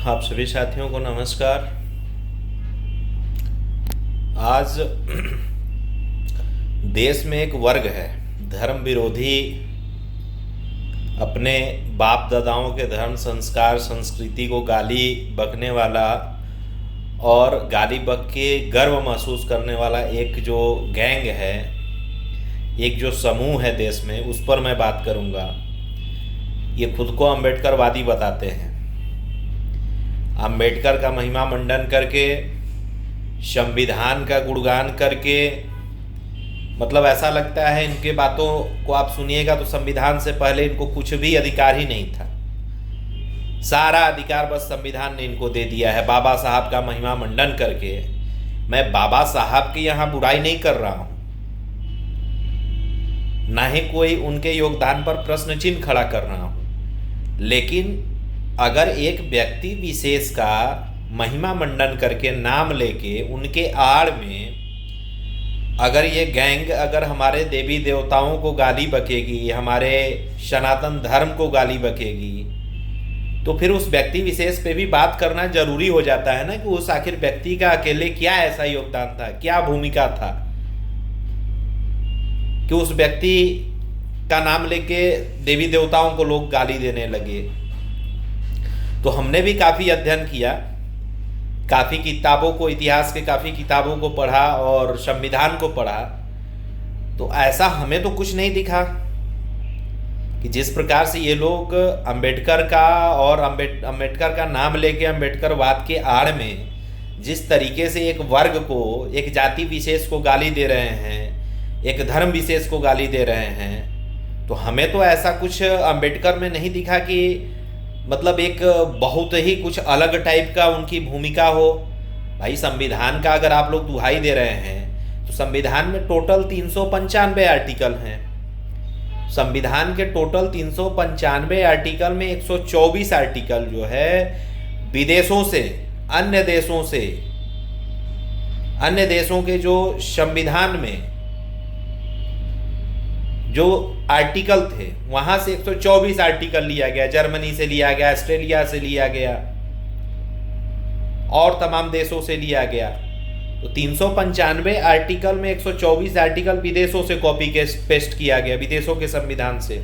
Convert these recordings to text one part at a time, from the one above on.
आप सभी साथियों को नमस्कार। आज देश में एक वर्ग है धर्म विरोधी, अपने बाप दादाओं के धर्म संस्कार संस्कृति को गाली बकने वाला और गाली बक के गर्व महसूस करने वाला एक जो गैंग है, एक जो समूह है देश में, उस पर मैं बात करूंगा। ये खुद को अम्बेडकरवादी बताते हैं। अम्बेडकर का महिमा मंडन करके, संविधान का गुणगान करके, मतलब ऐसा लगता है इनके बातों को आप सुनिएगा तो संविधान से पहले इनको कुछ भी अधिकार ही नहीं था। सारा अधिकार बस संविधान ने इनको दे दिया है। बाबा साहब का महिमा मंडन करके, मैं बाबा साहब की यहाँ बुराई नहीं कर रहा हूँ, ना ही कोई उनके योगदान पर प्रश्न चिन्ह खड़ा कर रहा हूँ, लेकिन अगर एक व्यक्ति विशेष का महिमा मंडन करके नाम लेके उनके आड़ में अगर ये गैंग अगर हमारे देवी देवताओं को गाली बकेगी, हमारे सनातन धर्म को गाली बकेगी, तो फिर उस व्यक्ति विशेष पे भी बात करना जरूरी हो जाता है ना, कि उस आखिर व्यक्ति का अकेले क्या ऐसा योगदान था, क्या भूमिका था कि उस व्यक्ति का नाम लेके देवी देवताओं को लोग गाली देने लगे। तो हमने भी काफ़ी अध्ययन किया, काफ़ी किताबों को, इतिहास के काफ़ी किताबों को पढ़ा और संविधान को पढ़ा, तो ऐसा हमें तो कुछ नहीं दिखा कि जिस प्रकार से ये लोग अंबेडकर का और अंबेडकर का नाम लेके अंबेडकरवाद के आड़ में जिस तरीके से एक वर्ग को, एक जाति विशेष को गाली दे रहे हैं, एक धर्म विशेष को गाली दे रहे हैं, तो हमें तो ऐसा कुछ अंबेडकर में नहीं दिखा कि मतलब एक बहुत ही कुछ अलग टाइप का उनकी भूमिका हो। भाई संविधान का अगर आप लोग दुहाई दे रहे हैं तो संविधान में टोटल 395 आर्टिकल हैं। संविधान के टोटल 395 आर्टिकल में 124 आर्टिकल जो है विदेशों से, अन्य देशों के जो संविधान में जो आर्टिकल थे वहां से 124 आर्टिकल लिया गया, जर्मनी से लिया गया, ऑस्ट्रेलिया से लिया गया और तमाम देशों से लिया गया। तो 395 आर्टिकल में 124 आर्टिकल विदेशों से कॉपी के पेस्ट किया गया, विदेशों के संविधान से।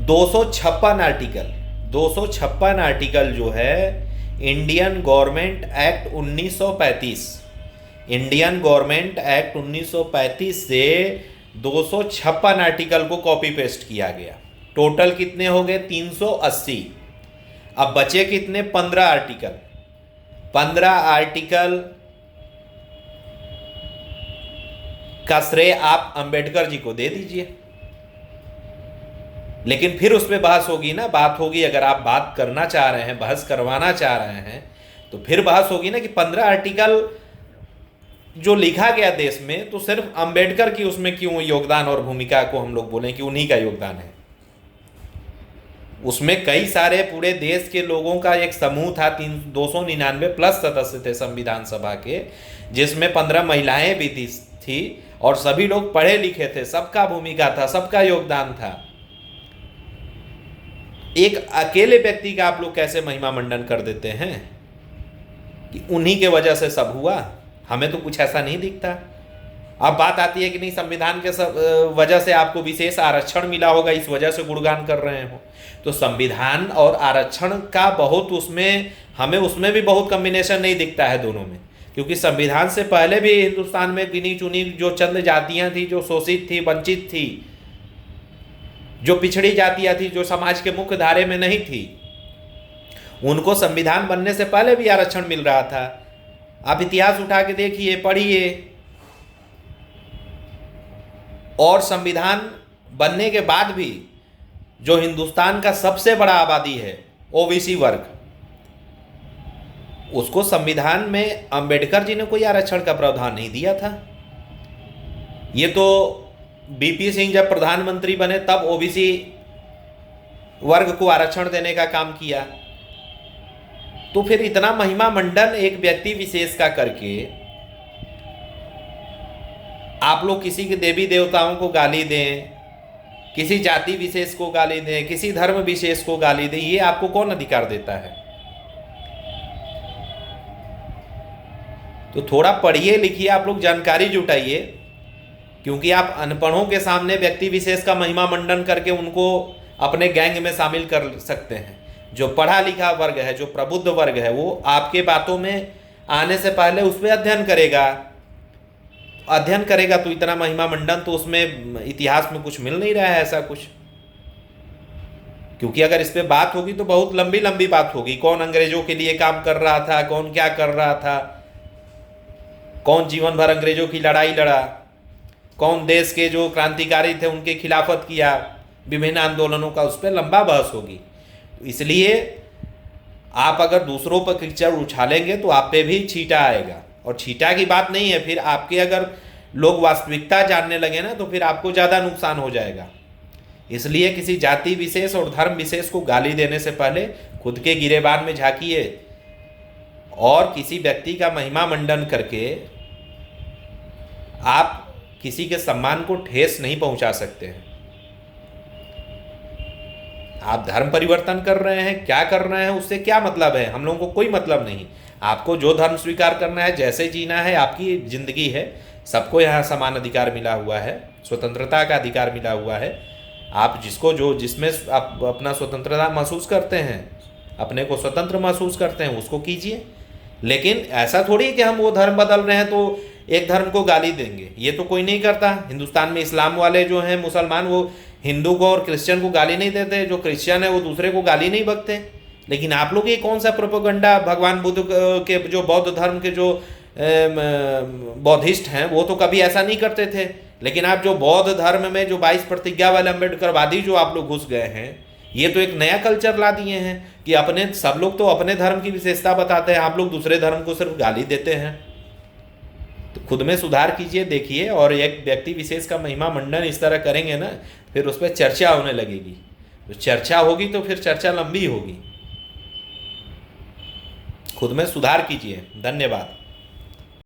256 आर्टिकल जो है Indian government act 1935, Indian government act 1935 से 256 आर्टिकल को कॉपी पेस्ट किया गया। टोटल कितने हो गए? 380। अब बचे कितने? 15 आर्टिकल। 15 आर्टिकल का श्रेय आप अंबेडकर जी को दे दीजिए, लेकिन फिर उस पर बहस होगी ना, बात होगी। अगर आप बात करना चाह रहे हैं, बहस करवाना चाह रहे हैं, तो फिर बहस होगी ना कि 15 आर्टिकल जो लिखा गया देश में, तो सिर्फ अंबेडकर की उसमें क्यों योगदान और भूमिका को हम लोग बोलें कि उन्हीं का योगदान है। उसमें कई सारे पूरे देश के लोगों का एक समूह था, 299 प्लस सदस्य थे संविधान सभा के, जिसमें 15 महिलाएं भी थी और सभी लोग पढ़े लिखे थे, सबका भूमिका था, सबका योगदान था। एक अकेले व्यक्ति का आप लोग कैसे महिमा मंडन कर देते हैं कि उन्हीं के वजह से सब हुआ? हमें तो कुछ ऐसा नहीं दिखता। अब बात आती है कि नहीं, संविधान के वजह से आपको विशेष आरक्षण मिला होगा, इस वजह से गुणगान कर रहे हो। तो संविधान और आरक्षण का बहुत उसमें, हमें उसमें भी बहुत कॉम्बिनेशन नहीं दिखता है दोनों में, क्योंकि संविधान से पहले भी हिंदुस्तान में गिनी चुनी जो चंद जातियां थी, जो शोषित थी, वंचित थी, जो पिछड़ी जातियां थी, जो समाज के मुख्य धारे में नहीं थी, उनको संविधान बनने से पहले भी आरक्षण मिल रहा था। आप इतिहास उठा के देखिए, पढ़िए। और संविधान बनने के बाद भी जो हिंदुस्तान का सबसे बड़ा आबादी है, ओबीसी वर्ग, उसको संविधान में अंबेडकर जी ने कोई आरक्षण का प्रावधान नहीं दिया था। ये तो बीपी सिंह जब प्रधानमंत्री बने तब ओबीसी वर्ग को आरक्षण देने का काम किया। तो फिर इतना महिमा मंडन एक व्यक्ति विशेष का करके आप लोग किसी के देवी देवताओं को गाली दें, किसी जाति विशेष को गाली दें, किसी धर्म विशेष को गाली दें, ये आपको कौन अधिकार देता है? तो थोड़ा पढ़िए लिखिए, आप लोग जानकारी जुटाइए, क्योंकि आप अनपढ़ों के सामने व्यक्ति विशेष का महिमा मंडन करके उनको अपने गैंग में शामिल कर सकते हैं। जो पढ़ा लिखा वर्ग है, जो प्रबुद्ध वर्ग है, वो आपके बातों में आने से पहले उस पर अध्ययन करेगा तो इतना महिमा मंडन तो उसमें इतिहास में कुछ मिल नहीं रहा है ऐसा कुछ। क्योंकि अगर इस पे बात होगी तो बहुत लंबी लंबी बात होगी, कौन अंग्रेजों के लिए काम कर रहा था, कौन क्या कर रहा था, कौन जीवन भर अंग्रेजों की लड़ाई लड़ा, कौन देश के जो क्रांतिकारी थे उनके खिलाफत किया, विभिन्न आंदोलनों का, उस पर लंबा बहस होगी। इसलिए आप अगर दूसरों पर कीचड़ उछालेंगे तो आप पे भी छींटा आएगा। और छींटा की बात नहीं है, फिर आपके अगर लोग वास्तविकता जानने लगे ना तो फिर आपको ज़्यादा नुकसान हो जाएगा। इसलिए किसी जाति विशेष और धर्म विशेष को गाली देने से पहले खुद के गिरेबान में झांकिए, और किसी व्यक्ति का महिमा मंडन करके आप किसी के सम्मान को ठेस नहीं पहुंचा सकते हैं। आप धर्म परिवर्तन कर रहे हैं, क्या कर रहे हैं, उससे क्या मतलब है? हम लोगों को कोई मतलब नहीं। आपको जो धर्म स्वीकार करना है, जैसे जीना है, आपकी जिंदगी है। सबको यहाँ समान अधिकार मिला हुआ है, स्वतंत्रता का अधिकार मिला हुआ है। आप जिसको जो जिसमें आप अपना स्वतंत्रता महसूस करते हैं, अपने को स्वतंत्र महसूस करते हैं, उसको कीजिए। लेकिन ऐसा थोड़ी कि हम वो धर्म बदल रहे हैं तो एक धर्म को गाली देंगे, ये तो कोई नहीं करता। हिंदुस्तान में इस्लाम वाले जो हैं मुसलमान, वो हिंदू को और क्रिश्चियन को गाली नहीं देते, जो क्रिश्चियन है वो दूसरे को गाली नहीं बकते। लेकिन आप लोग ये कौन सा प्रोपेगेंडा, भगवान बुद्ध के जो बौद्ध धर्म के जो बौद्धिस्ट हैं वो तो कभी ऐसा नहीं करते थे। लेकिन आप जो बौद्ध धर्म में जो 22 प्रतिज्ञा वाले अम्बेडकरवादी जो आप लोग घुस गए हैं, ये तो एक नया कल्चर ला दिए हैं कि अपने सब लोग तो अपने धर्म की विशेषता बताते हैं, आप लोग दूसरे धर्म को सिर्फ गाली देते हैं। तो खुद में सुधार कीजिए, देखिए। और एक व्यक्ति विशेष का महिमा मंडन इस तरह करेंगे ना, फिर उस पर चर्चा होने लगेगी। तो चर्चा होगी तो फिर चर्चा लंबी होगी। खुद में सुधार कीजिए। धन्यवाद।